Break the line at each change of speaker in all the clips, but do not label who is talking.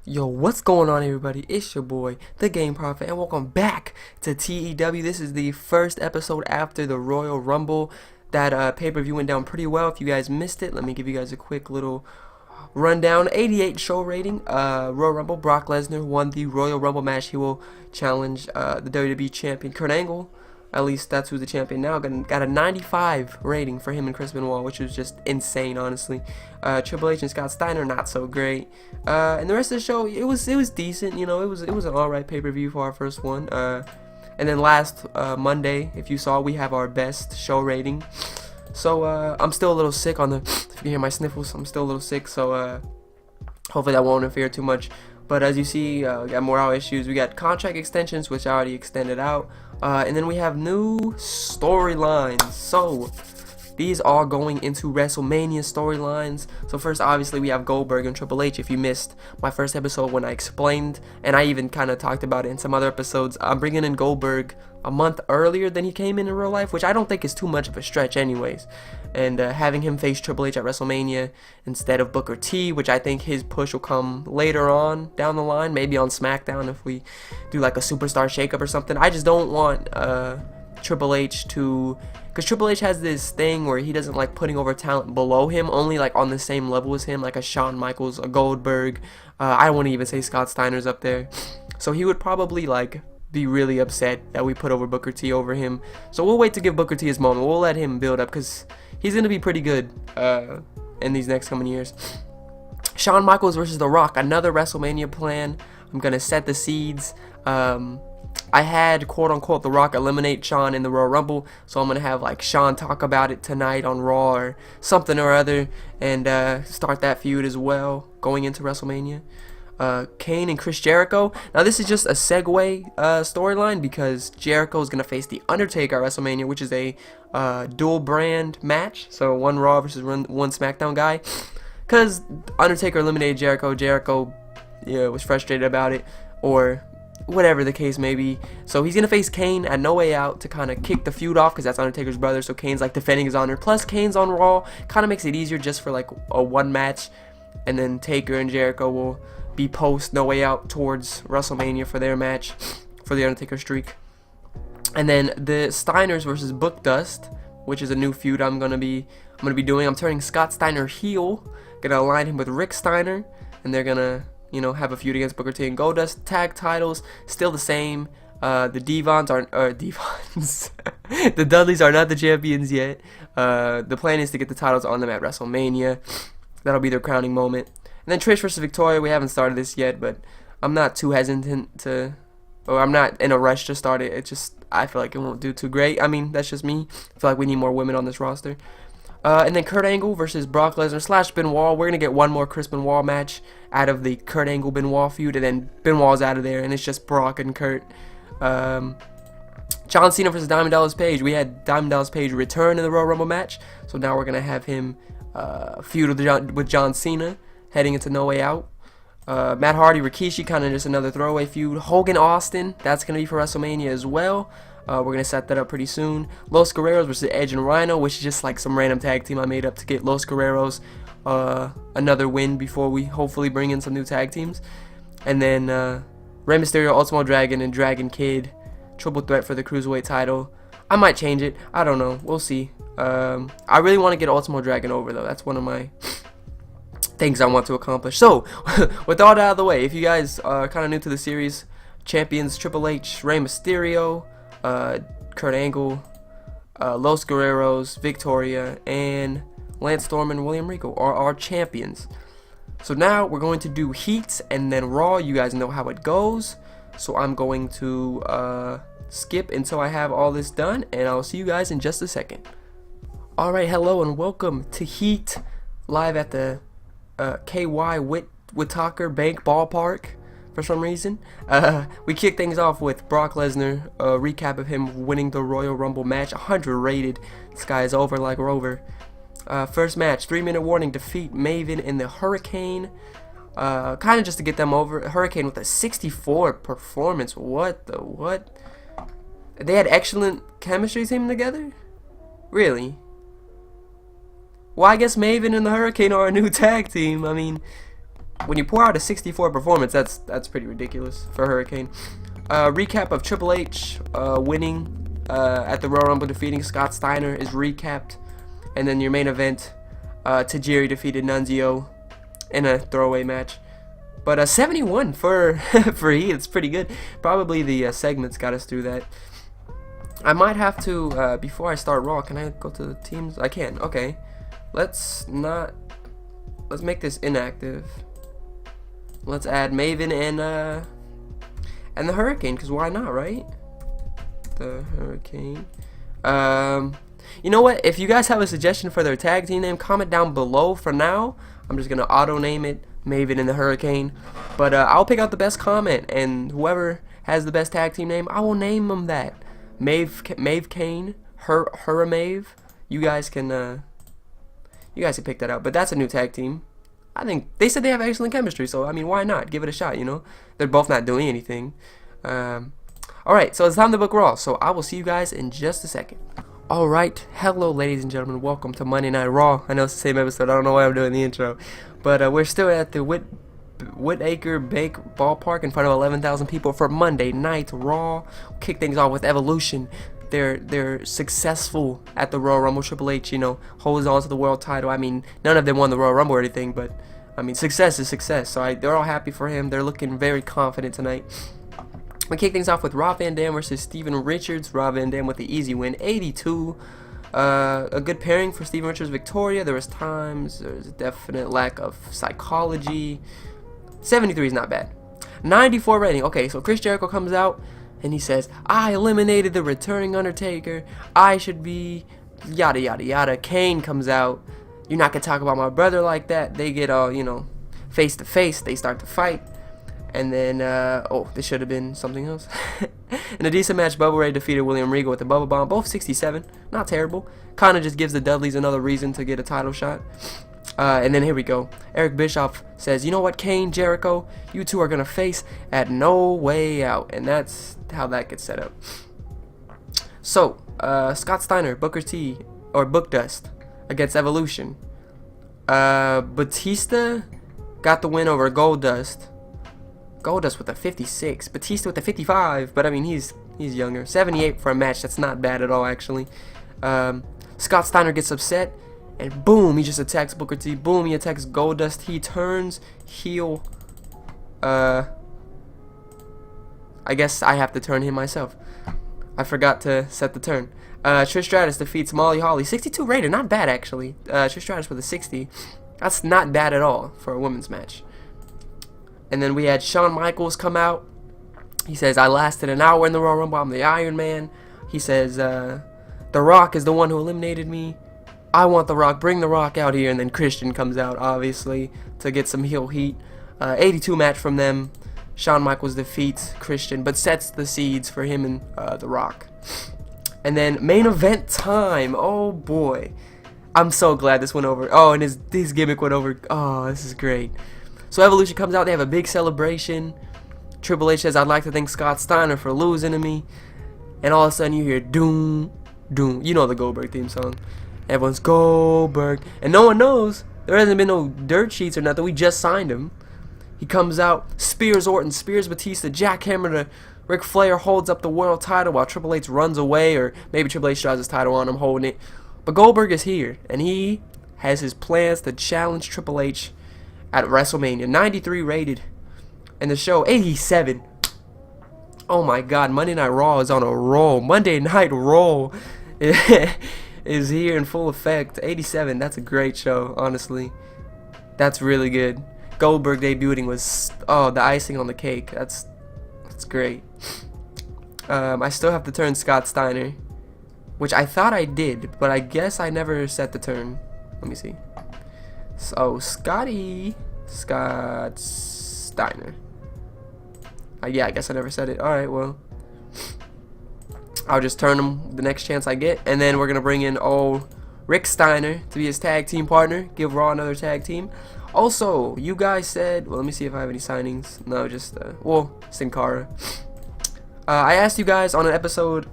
Yo, what's going on, everybody? It's your boy, the Game Prophet, and welcome back to TEW. This is the first episode after the Royal Rumble. That pay-per-view went down pretty well. If you guys missed it, let me give you guys a quick little rundown. 88 show rating. Royal Rumble, Brock Lesnar won the Royal Rumble match. He will challenge the WWE champion Kurt Angle. At least that's who's the champion now. Got a 95 rating for him and Chris Benoit, which was just insane, honestly. Triple H and Scott Steiner, not so great. And the rest of the show, it was decent. You know, it was an alright pay-per-view for our first one. And then last Monday, if you saw, we have our best show rating. So I'm still a little sick on the. If you can hear my sniffles, I'm still a little sick. So hopefully that won't interfere too much. But as you see, we got morale issues. We got contract extensions, which I already extended out. And then we have new storylines. So these are going into WrestleMania storylines. So first, obviously, we have Goldberg and Triple H. If you missed my first episode when I explained, and I even kind of talked about it in some other episodes, I'm bringing in Goldberg a month earlier than he came in real life, which I don't think is too much of a stretch anyways. And having him face Triple H at WrestleMania instead of Booker T, which I think his push will come later on down the line, maybe on SmackDown if we do like a superstar shakeup or something. I just don't want Triple H to, because Triple H has this thing where he doesn't like putting over talent below him, only like on the same level as him, like a Shawn Michaels, a Goldberg. I wouldn't even say Scott Steiner's up there. So he would probably like be really upset that we put over Booker T over him. So we'll wait to give Booker T his moment. We'll let him build up because he's going to be pretty good in these next coming years. Shawn Michaels versus The Rock, another WrestleMania plan. I'm going to set the seeds. I had quote-unquote The Rock eliminate Shawn in the Royal Rumble, so I'm going to have like Shawn talk about it tonight on Raw or something or other, and start that feud as well going into WrestleMania. Kane and Chris Jericho. Now this is just a segue storyline because Jericho is going to face The Undertaker at WrestleMania, which is a dual brand match, so one Raw versus one SmackDown guy. Because Undertaker eliminated Jericho, Jericho was frustrated about it, or whatever the case may be. So he's going to face Kane at No Way Out to kind of kick the feud off, because that's Undertaker's brother, so Kane's like defending his honor. Plus Kane's on Raw, kind of makes it easier just for like a one match, and then Taker and Jericho will be post No Way Out towards WrestleMania for their match for the Undertaker streak. And then the Steiners versus Book Dust, which is a new feud I'm gonna be doing. I'm turning Scott Steiner heel, gonna align him with Rick Steiner, and they're gonna have a feud against Booker T and Goldust. Tag titles still the same. The Devons are Devons. The Dudleys are not the champions yet. The plan is to get the titles on them at WrestleMania. That'll be their crowning moment. And then Trish versus Victoria, we haven't started this yet, but I'm not too hesitant to, or I'm not in a rush to start it. It's just, I feel like it won't do too great. I mean, that's just me. I feel like we need more women on this roster. And then Kurt Angle versus Brock Lesnar / Benoit. We're going to get one more Chris Benoit match out of the Kurt Angle-Benoit feud, and then Benoit's out of there, and it's just Brock and Kurt. John Cena versus Diamond Dallas Page. We had Diamond Dallas Page return in the Royal Rumble match, so now we're going to have him feud with John Cena heading into No Way Out. Matt Hardy, Rikishi, kind of just another throwaway feud. Hogan, Austin, that's going to be for WrestleMania as well. We're going to set that up pretty soon. Los Guerreros versus Edge and Rhino, which is just like some random tag team I made up to get Los Guerreros another win before we hopefully bring in some new tag teams. And then Rey Mysterio, Ultimo Dragon, and Dragon Kid, triple threat for the Cruiserweight title. I might change it. I don't know. We'll see. I really want to get Ultimo Dragon over, though. That's one of my things I want to accomplish. So, with all that out of the way, if you guys are kind of new to the series, champions Triple H, Rey Mysterio, Kurt Angle, Los Guerreros, Victoria, and Lance Storm and William Regal are our champions. So now we're going to do heats and then Raw. You guys know how it goes. So I'm going to skip until I have all this done, and I'll see you guys in just a second. Alright, hello and welcome to Heat, live at the KY Whitaker Bank Ballpark for some reason. We kick things off with Brock Lesnar, a recap of him winning the Royal Rumble match, 100 rated. This guy is over like Rover. First match, 3-minute warning, defeat Maven in the Hurricane. Kind of just to get them over. Hurricane with a 64 performance. What? They had excellent chemistry team together? Really? Well, I guess Maven and the Hurricane are a new tag team. I mean, when you pour out a 64 performance, that's pretty ridiculous for Hurricane. Recap of Triple H winning at the Royal Rumble, defeating Scott Steiner is recapped, and then your main event, Tajiri defeated Nunzio in a throwaway match. But 71 for for Heat, it's pretty good. Probably the segments got us through that. I might have to before I start Raw. Can I go to the teams? I can. Okay, let's make this inactive. Let's add Maven and the Hurricane, because why not, right? The Hurricane. You know what? If you guys have a suggestion for their tag team name, comment down below. For now, I'm just gonna auto name it Maven and the Hurricane. But I'll pick out the best comment, and whoever has the best tag team name, I will name them that. Mave Kane, Hurramave. You guys can pick that out. But that's a new tag team. I think they said they have excellent chemistry, so I mean, why not? Give it a shot, you know? They're both not doing anything. Alright, so it's time to book Raw, so I will see you guys in just a second. Alright, hello ladies and gentlemen, welcome to Monday Night Raw. I know it's the same episode, I don't know why I'm doing the intro. But we're still at the Whitaker Bank Ballpark in front of 11,000 people for Monday Night Raw. Kick things off with Evolution. They're successful at the Royal Rumble. Triple H, you know, holds on to the world title. I mean, none of them won the Royal Rumble or anything, but I mean, success is success. So they're all happy for him. They're looking very confident tonight. We kick things off with Rob Van Dam versus Steven Richards. Rob Van Dam with the easy win, 82. A good pairing for Steven Richards' Victoria. There was a definite lack of psychology. 73 is not bad. 94 rating. Okay, so Chris Jericho comes out and he says, I eliminated the returning Undertaker. I should be yada yada yada. Kane comes out. You're not gonna talk about my brother like that. They get all, you know, face to face. They start to fight. And then, oh, this should have been something else. In a decent match, Bubba Ray defeated William Regal with the Bubba Bomb. Both 67. Not terrible. Kind of just gives the Dudleys another reason to get a title shot. And then here we go. Eric Bischoff says, you know what, Kane, Jericho, you two are going to face at No Way Out. And that's how that gets set up. So, Scott Steiner, Booker T, or Book Dust against Evolution. Batista got the win over Goldust. Goldust with a 56. Batista with a 55. But, I mean, he's younger. 78 for a match. That's not bad at all, actually. Scott Steiner gets upset. And boom, he just attacks Booker T. Boom, he attacks Goldust. He turns heel. I guess I have to turn him myself. I forgot to set the turn. Trish Stratus defeats Molly Holly. 62 rated, not bad actually. Trish Stratus with a 60. That's not bad at all for a women's match. And then we had Shawn Michaels come out. He says, I lasted an hour in the Royal Rumble. I'm the Iron Man. He says, The Rock is the one who eliminated me. I want The Rock. Bring The Rock out here. And then Christian comes out, obviously, to get some heel heat. 82 match from them. Shawn Michaels defeats Christian, but sets the seeds for him and The Rock. And then main event time. Oh, boy. I'm so glad this went over. Oh, and his gimmick went over. Oh, this is great. So Evolution comes out. They have a big celebration. Triple H says, I'd like to thank Scott Steiner for losing to me. And all of a sudden you hear doom, doom. You know the Goldberg theme song. Everyone's Goldberg. And no one knows. There hasn't been no dirt sheets or nothing. We just signed him. He comes out, spears Orton, spears Batista, jackhammer to Ric Flair, holds up the world title while Triple H runs away, or maybe Triple H tries his title on him, holding it. But Goldberg is here, and he has his plans to challenge Triple H at WrestleMania. 93 rated. And the show, 87. Oh my god, Monday Night Raw is on a roll. Monday Night Raw is here in full effect. 87, that's a great show, honestly. That's really good. Goldberg debuting was, oh, the icing on the cake. That's great. I still have to turn Scott Steiner, which I thought I did, but I guess I never set the turn. Let me see. So Scott Steiner. Yeah, I guess I never said it. Alright, well, I'll just turn him the next chance I get. And then we're going to bring in old Rick Steiner to be his tag team partner. Give Raw another tag team. Also, you guys said, well, let me see if I have any signings. No, just, well, Sin Cara. I asked you guys on an episode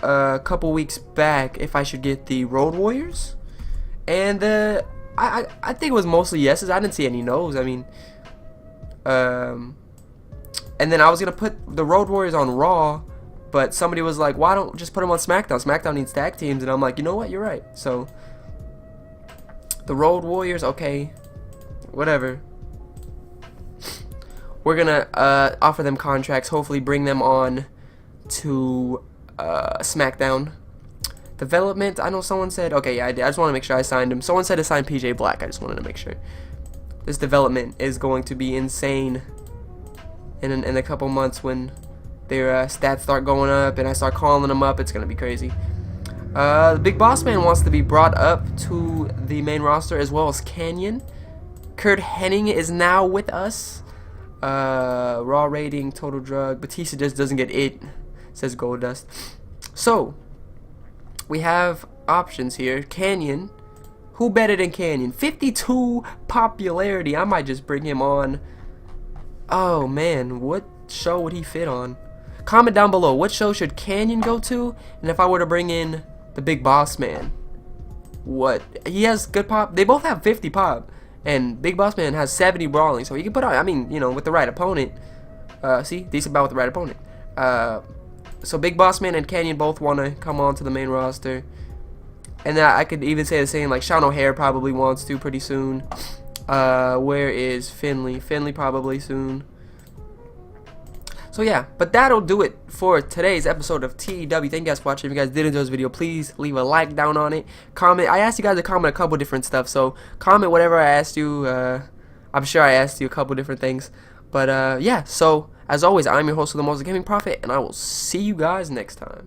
a couple weeks back if I should get the Road Warriors. And I think it was mostly yeses. I didn't see any no's. I mean, And then I was gonna put the Road Warriors on Raw, but somebody was like, why don't just put them on SmackDown? SmackDown needs tag teams. And I'm like, you know what, you're right. So the Road Warriors, okay, whatever. We're gonna offer them contracts, hopefully bring them on to SmackDown. Development, I know someone said, okay, yeah, I just want to make sure I signed him. Someone said to sign PJ Black. I just wanted to make sure. This development is going to be insane in a couple months when their stats start going up and I start calling them up. It's going to be crazy. The Big Boss Man wants to be brought up to the main roster, as well as Canyon. Kurt Hennig is now with us. Raw rating, total drug. Batista just doesn't get it, says Goldust. So we have options here. Canyon, who better than Canyon? 52 popularity. I might just bring him on. Oh man, what show would he fit on? Comment down below, what show should Canyon go to? And if I were to bring in the Big Boss Man, what? He has good pop. They both have 50 pop. And Big Boss Man has 70 brawling, so he can put on, I mean, you know, with the right opponent. See, decent bout with the right opponent. So Big Boss Man and Canyon both want to come on to the main roster. And I could even say the same, like Sean O'Hare probably wants to pretty soon. Where is Finley? Finley probably soon. So yeah, but that'll do it for today's episode of TEW. Thank you guys for watching. If you guys did enjoy this video, please leave a like down on it. Comment. I asked you guys to comment a couple different stuff, so comment whatever I asked you. I'm sure I asked you a couple different things. But yeah, so as always, I'm your host of the Gaming Prophet, and I will see you guys next time.